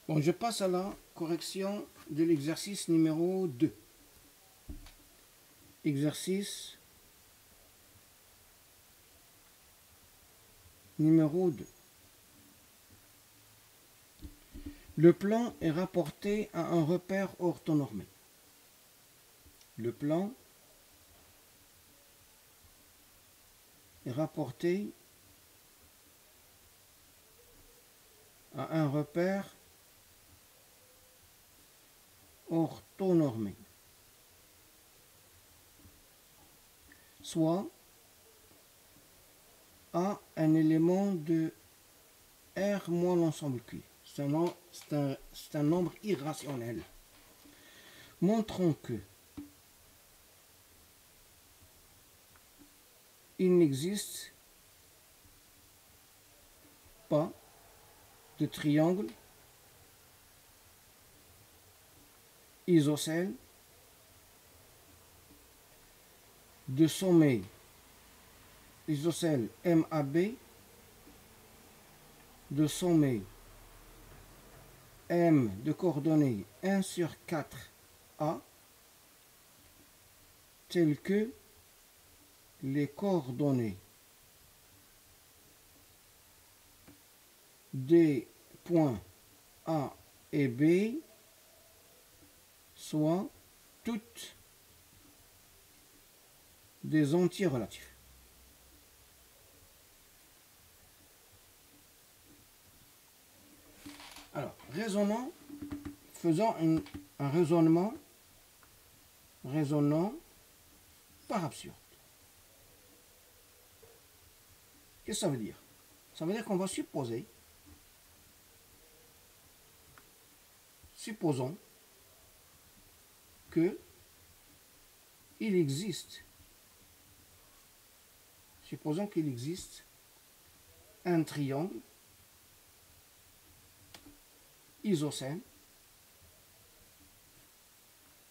Bon, je passe à la correction de l'exercice numéro 2. Exercice numéro 2. Le plan est rapporté à un repère orthonormé. Le plan est rapporté à un repère orthonormé, soit à un élément de R moins l'ensemble Q. C'est un nombre irrationnel. Montrons que il n'existe pas de triangle isocèle de sommet isocèle MAB de sommet M de coordonnées 1 sur 4A telles que les coordonnées des points A et B soient toutes des entiers relatifs. Alors, raisonnons, faisons un raisonnement par absurde. Qu'est-ce que ça veut dire? Ça veut dire qu'on va supposer, supposons que il existe, supposons qu'il existe un triangle isocèle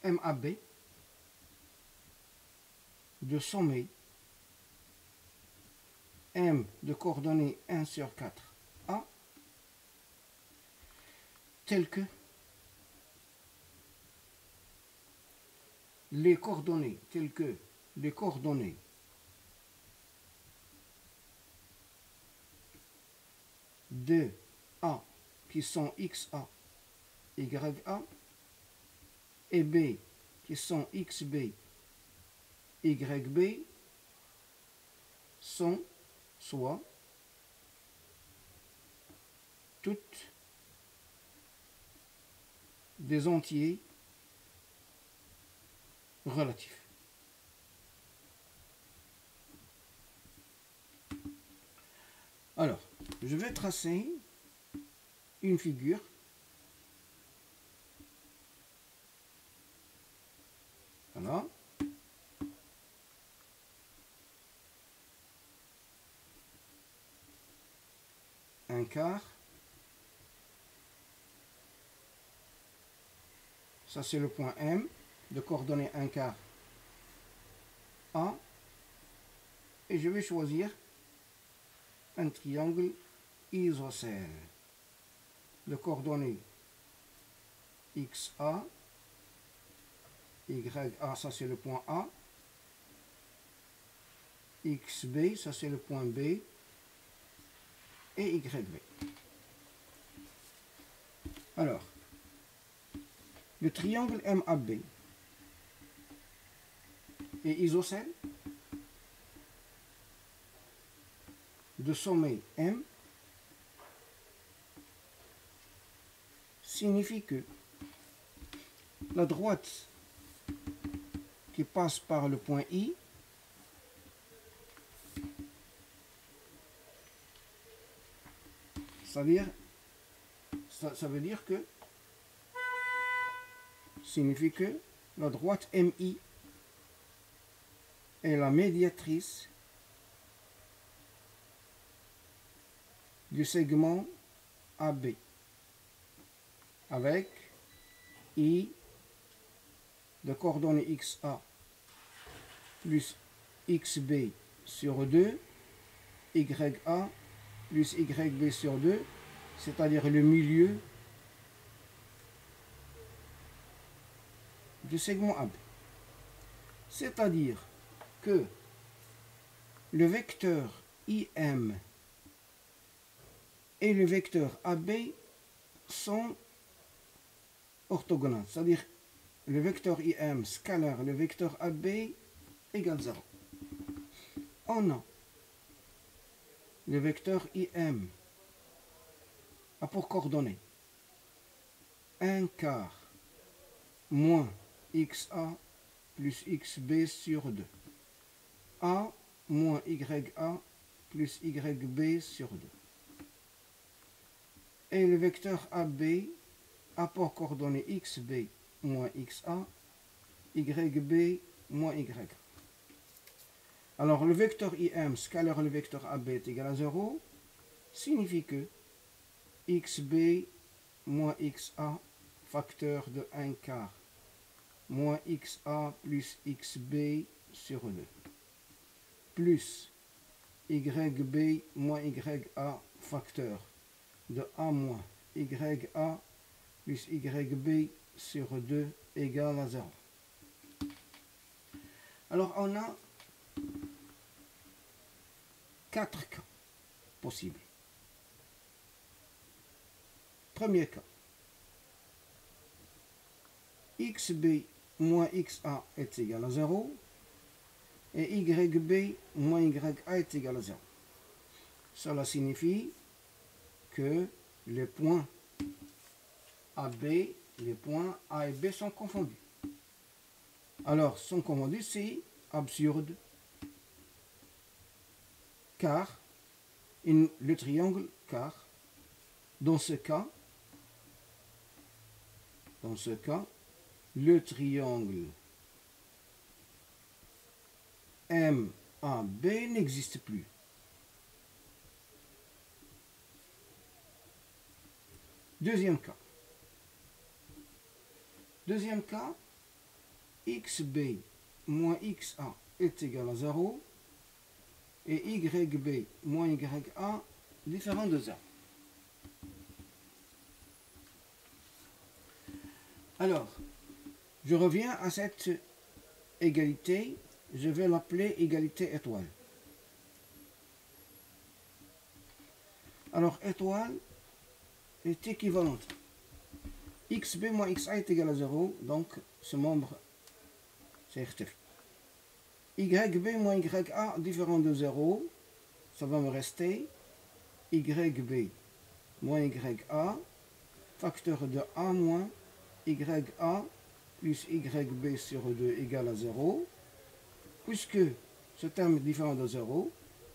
MAB de sommet M de coordonnées 1 sur 4A tel que les coordonnées de A qui sont XA, YA et B qui sont XB, YB sont soit toutes des entiers relatifs. Alors, je vais tracer une figure voilà. Un quart. Ça c'est le point M de coordonnées 1 quart A. Et je vais choisir un triangle isocèle de coordonnées XA, YA, ça c'est le point A, XB, ça c'est le point B, et YB. Alors, le triangle MAB est isocèle de sommet M signifie que la droite qui passe par le point I ça veut dire que signifie que la droite MI est la médiatrice du segment AB avec I de coordonnées XA plus XB sur 2, YA plus YB sur 2, c'est-à-dire le milieu du segment AB. C'est-à-dire que le vecteur IM et le vecteur AB sont orthogonales. C'est-à-dire le vecteur IM scalaire, le vecteur AB égale 0. On a le vecteur IM a pour coordonnées 1 quart moins XA plus XB sur 2. A moins YA plus YB sur 2. Et le vecteur AB a pour coordonnées XB moins XA, YB moins YA. Alors le vecteur IM scalaire le vecteur AB est égal à 0 signifie que XB moins XA facteur de 1 quart moins XA plus XB sur 2 plus YB moins YA facteur de A moins YA plus YB sur 2 égale à 0. Alors on a 4 cas possibles. Premier cas. XB moins XA est égal à 0 et YB moins YA est égal à 0. Cela signifie que les points AB, les points A et B sont confondus. Alors, sont confondus, c'est absurde, car le triangle, car dans ce cas, le triangle MAB n'existe plus. Deuxième cas, XB moins XA est égal à 0 et YB moins YA différent de 0. Alors, je reviens à cette égalité, je vais l'appeler égalité étoile. Alors, étoile est équivalente. XB moins XA est égal à 0, donc ce membre c'est rectifié. YB moins YA différent de 0, ça va me rester YB moins YA facteur de A moins YA plus YB sur 2 égale à 0, puisque ce terme est différent de 0,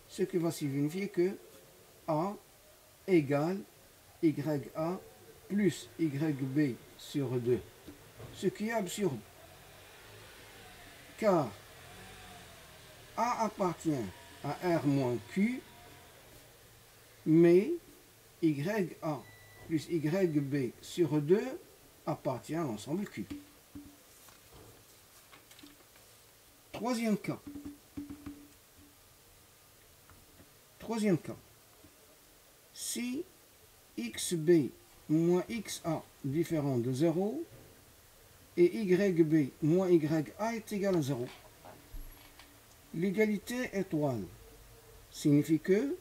ce qui va signifier que A égale YA plus YB sur 2, ce qui est absurde, car A appartient à R moins Q, mais YA plus YB sur 2 appartient à l'ensemble Q. Troisième cas. Si XB moins XA différent de 0 et YB moins YA est égal à 0. L'égalité étoile signifie que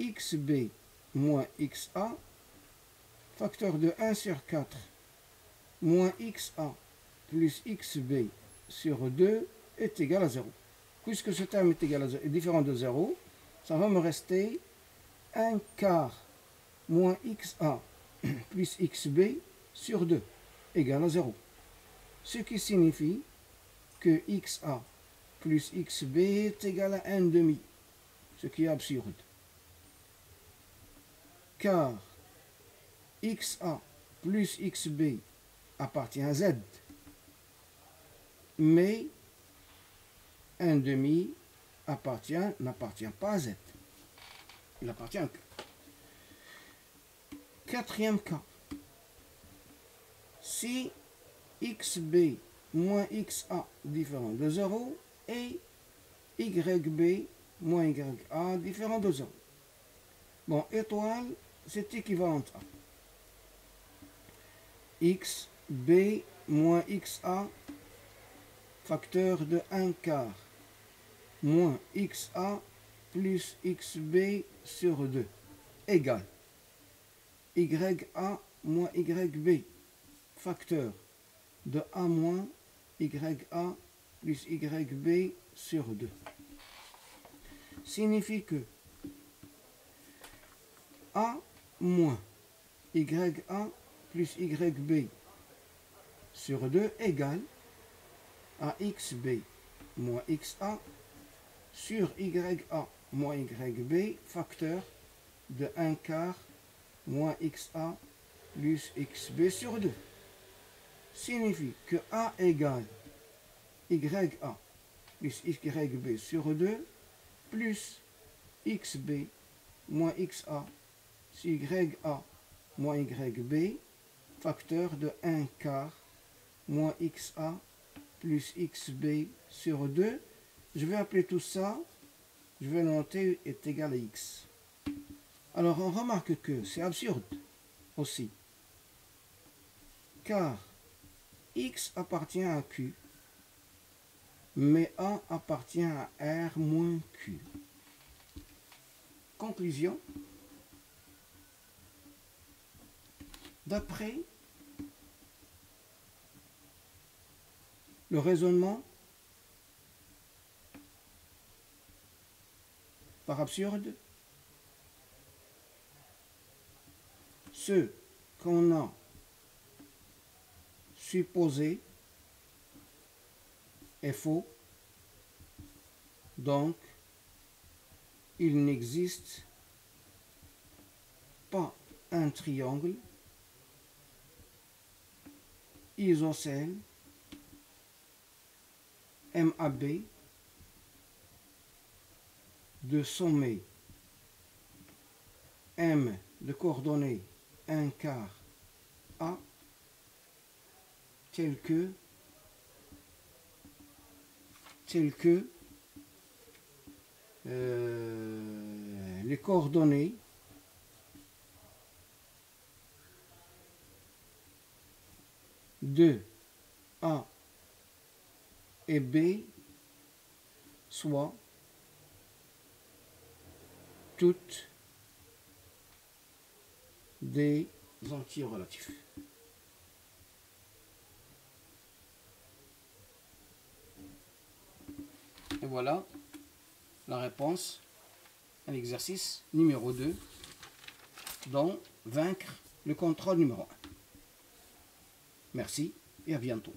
XB moins XA facteur de 1 sur 4 moins XA plus XB sur 2 est égal à 0. Puisque ce terme est différent de 0, ça va me rester 1 quart moins XA plus XB sur 2 égale à 0. Ce qui signifie que XA plus XB est égal à 1 demi, ce qui est absurde. Car XA plus XB appartient à Z, mais 1 demi n'appartient pas à Z. Il appartient à Q. Quatrième cas. Si XB moins XA différent de 0 et YB moins YA différent de 0. Bon, étoile, c'est équivalent à X, B moins XA facteur de 1 quart moins XA plus XB sur 2 égale YA moins YB facteur de A moins YA plus YB sur 2 signifie que A moins YA plus YB sur 2 égale AXB moins XA sur YA moins YB facteur de 1 quart moins XA plus XB sur 2 signifie que A égale YA plus YB sur 2 plus XB moins XA sur YA moins YB facteur de 1 quart moins XA plus XB sur 2. Je vais appeler tout ça, je vais le noter, est égal à X. Alors on remarque que c'est absurde aussi, car X appartient à Q, mais A appartient à R moins Q. Conclusion. D'après le raisonnement par absurde, ce qu'on a supposé est faux, donc il n'existe pas un triangle isocèle MAB de sommet M de coordonnées 1 quart A tel que les coordonnées de A et B soient toutes des antirelatifs. Et voilà la réponse à l'exercice numéro 2 dans vaincre le contrôle numéro 1. Merci et à bientôt.